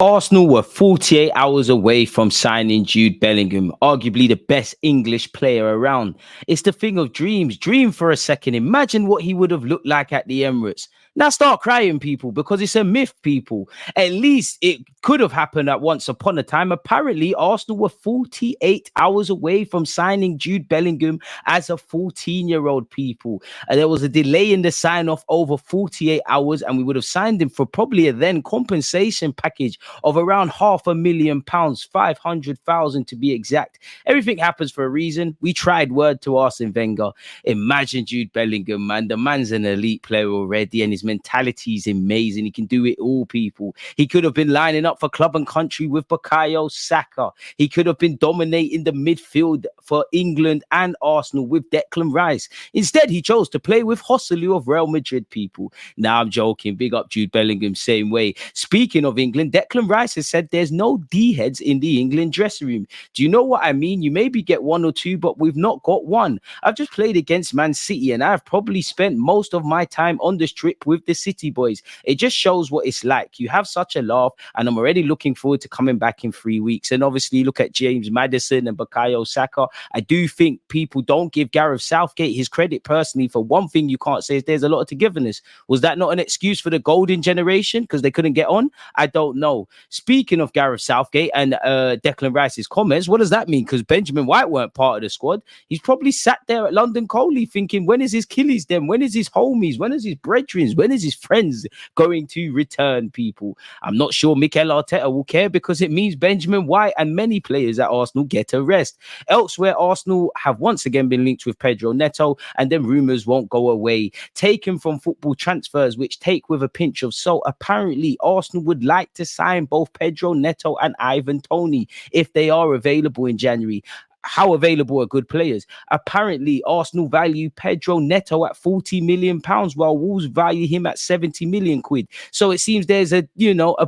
Arsenal were 48 hours away from signing Jude Bellingham, arguably the best English player around. It's the thing of dreams. Dream for a second. Imagine what he would have looked like at the Emirates. Now start crying, people, because it's a myth, people. At least it could have happened at once upon a time. Apparently, Arsenal were 48 hours away from signing Jude Bellingham as a 14-year-old, people. And there was a delay in the sign-off over 48 hours, and we would have signed him for probably a then compensation package of around £500,000, 500,000 to be exact. Everything happens for a reason. We tried word to Arsene Wenger. Imagine Jude Bellingham, man. The man's an elite player already, and his mentality is amazing. He can do it all, people. He could have been lining up for club and country with Bukayo Saka. He could have been dominating the midfield for England and Arsenal with Declan Rice. Instead, he chose to play with Joselu of Real Madrid, people. Now I'm joking. Big up Jude Bellingham, same way. Speaking of England, Declan Rice has said there's no D-heads in the England dressing room. Do you know what I mean? You maybe get one or two, but we've not got one. I've just played against Man City, and I've probably spent most of my time on this trip with the City boys. It just shows what it's like. You have such a laugh, and I'm already looking forward to coming back in 3 weeks. And obviously, look at James Maddison and Bukayo Saka. I do think people don't give Gareth Southgate his credit personally. For one thing, you can't say is there's a lot of togetherness. Was that not an excuse for the golden generation because they couldn't get on? I don't know. Speaking of Gareth Southgate and Declan Rice's comments, what does that mean? Because Benjamin White weren't part of the squad. He's probably sat there at London Coley thinking, when is his killies then? When is his homies? When is his brethren? When is his friends going to return, people? I'm not sure Mikel Arteta will care because it means Benjamin White and many players at Arsenal get a rest. Elsewhere, Arsenal have once again been linked with Pedro Neto, and then rumours won't go away. Taken from Football Transfers, which take with a pinch of salt, apparently Arsenal would like to sign both Pedro Neto and Ivan Toney if they are available in January. How available are good players? Apparently, Arsenal value Pedro Neto at £40 million, while Wolves value him at 70 million quid. So it seems there's a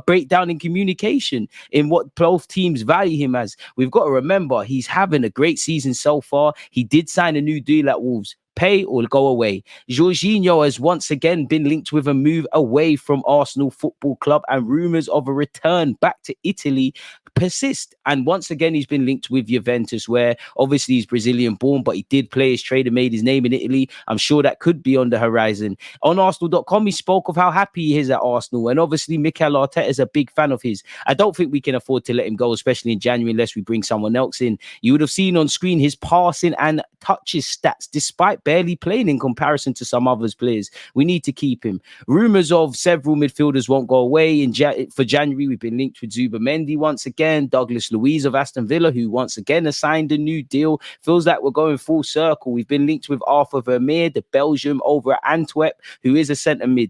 breakdown in communication in what both teams value him as. We've got to remember he's having a great season so far. He did sign a new deal at Wolves. Pay or go away. Jorginho has once again been linked with a move away from Arsenal Football Club, and rumours of a return back to Italy persist. And once again, he's been linked with Juventus, where obviously he's Brazilian born, but he did play his trade and made his name in Italy. I'm sure that could be on the horizon. On Arsenal.com, he spoke of how happy he is at Arsenal, and obviously Mikel Arteta is a big fan of his. I don't think we can afford to let him go, especially in January, unless we bring someone else in. You would have seen on screen his passing and touches stats, despite barely playing in comparison to some others players. We need to keep him. Rumours of several midfielders won't go away. For January, we've been linked with Zubimendi once again. Douglas Luiz of Aston Villa, who once again has signed a new deal. Feels like we're going full circle. We've been linked with Arthur Vermeer, the Belgium over at Antwerp, who is a centre mid.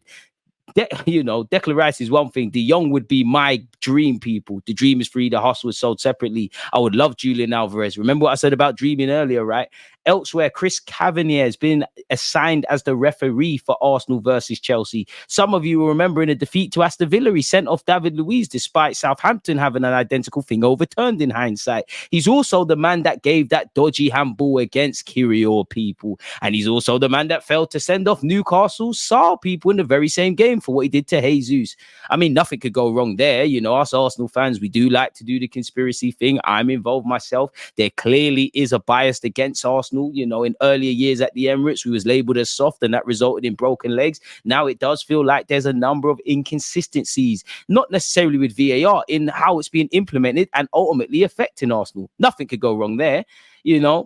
Declan Rice is one thing. De Jong would be my dream, people. The dream is free. The hustle is sold separately. I would love Julian Alvarez. Remember what I said about dreaming earlier, right? Elsewhere, Chris Cavanier has been assigned as the referee for Arsenal versus Chelsea. Some of you will remember in a defeat to Aston Villa, he sent off David Luiz despite Southampton having an identical thing overturned in hindsight. He's also the man that gave that dodgy handball against Kirill, people. And he's also the man that failed to send off Newcastle's Sarr, people, in the very same game for what he did to Jesus. I mean, nothing could go wrong there. Us Arsenal fans, we do like to do the conspiracy thing. I'm involved myself. There clearly is a bias against Arsenal. In earlier years at the Emirates, we was labelled as soft, and that resulted in broken legs. Now it does feel like there's a number of inconsistencies, not necessarily with VAR, in how it's being implemented and ultimately affecting Arsenal. Nothing could go wrong there.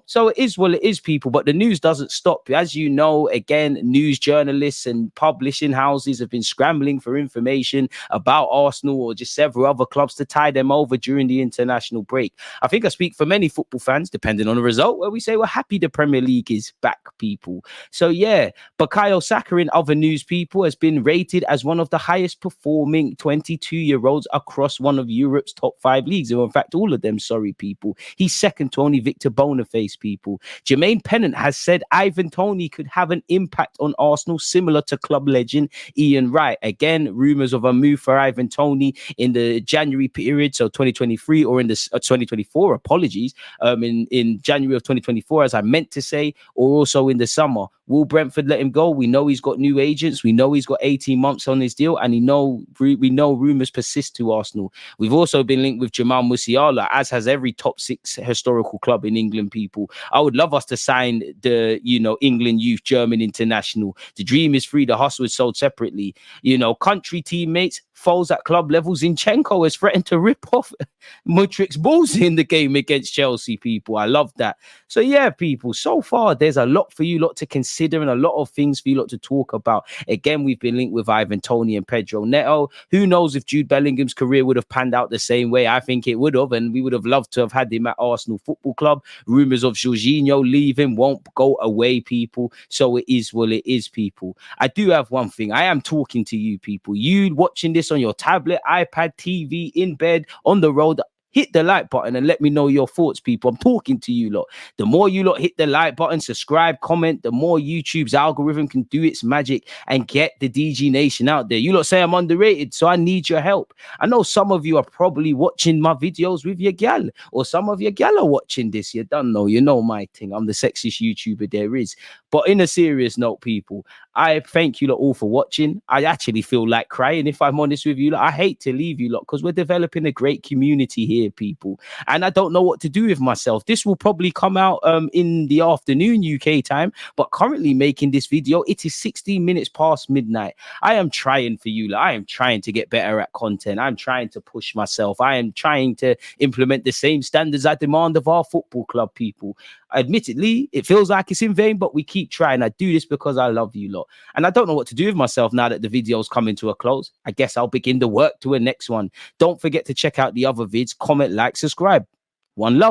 So it is what it is, people, but the news doesn't stop. As you know, again, news journalists and publishing houses have been scrambling for information about Arsenal or just several other clubs to tie them over during the international break. I think I speak for many football fans, depending on the result, where we say we're happy the Premier League is back, people. So yeah, Bukayo Saka, in other news, people, has been rated as one of the highest performing 22-year-olds across one of Europe's top 5 leagues, or in fact all of them, sorry, people. He's second to only Victor toner face, people. Jermaine Pennant has said Ivan Toney could have an impact on Arsenal, similar to club legend Ian Wright. Again, rumours of a move for Ivan Toney in the January period, so 2023, or in the 2024, apologies, in January of 2024, as I meant to say, or also in the summer. Will Brentford let him go? We know he's got new agents. We know he's got 18 months on his deal, and we know rumours persist to Arsenal. We've also been linked with Jamal Musiala, as has every top 6 historical club in England, people. I would love us to sign the, England youth German international. The dream is free. The hustle is sold separately. Country teammates, foes at club level. Zinchenko has threatened to rip off Mudrik's balls in the game against Chelsea, people. I love that. So yeah, people, so far there's a lot for you lot to consider and a lot of things for you lot to talk about. Again, we've been linked with Ivan Toney and Pedro Neto. Who knows if Jude Bellingham's career would have panned out the same way? I think it would have, and we would have loved to have had him at Arsenal Football Club. Rumours of Jorginho leaving won't go away, people. So it is what it is, people. I do have one thing. I am talking to you, people. You watching this on your tablet, iPad, TV, in bed, on the road. Hit the like button and let me know your thoughts, people. I'm talking to you lot. The more you lot hit the like button, subscribe, comment, the more YouTube's algorithm can do its magic and get the DG Nation out there. You lot say I'm underrated, so I need your help. I know some of you are probably watching my videos with your gal, or some of your gal are watching this. You don't know. You know my thing. I'm the sexiest YouTuber there is. But in a serious note, people, I thank you lot all for watching. I actually feel like crying, if I'm honest with you lot. I hate to leave you lot because we're developing a great community here, people, and I don't know what to do with myself. This will probably come out in the afternoon UK time, but currently making this video, it is 16 minutes past midnight. I am trying for you lot. I am trying to get better at content. I'm trying to push myself. I am trying to implement the same standards I demand of our football club, people. Admittedly, it feels like it's in vain, but we keep trying. I do this because I love you lot, and I don't know what to do with myself now that the video's coming to a close. I guess I'll begin the work to a next one. Don't forget to check out the other vids, comment, like, subscribe. One love.